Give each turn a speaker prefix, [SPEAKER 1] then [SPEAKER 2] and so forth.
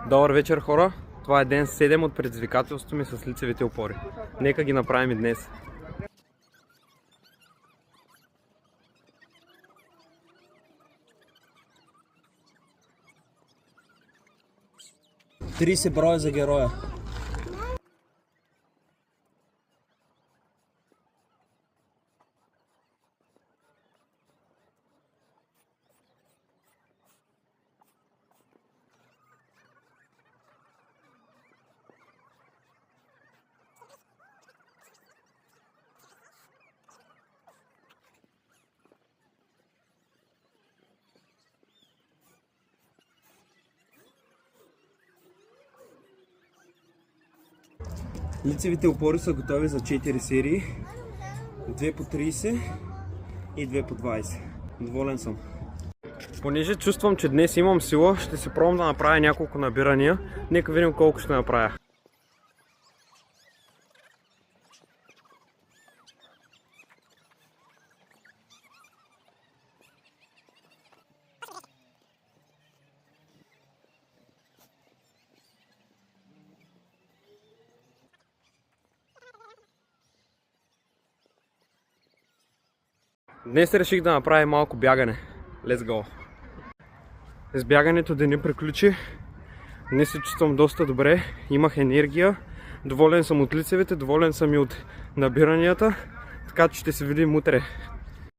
[SPEAKER 1] Добър вечер, хора! Това е ден 7 от предизвикателството ми с лицевите опори. Нека ги направим и днес.
[SPEAKER 2] Тридесет броя за героя. Лицевите опори са готови за 4 серии. 2 по 30 и 2 по 20. Доволен съм.
[SPEAKER 1] Понеже чувствам, че днес имам сила, ще се пробвам да направя няколко набирания. Нека видим колко ще направя. Днес реших да направя малко бягане. Let's go! С бягането денят приключи. Днес се чувствам доста добре. Имах енергия. Доволен съм от лицевете, доволен съм и от набиранията. Така че ще се видим утре.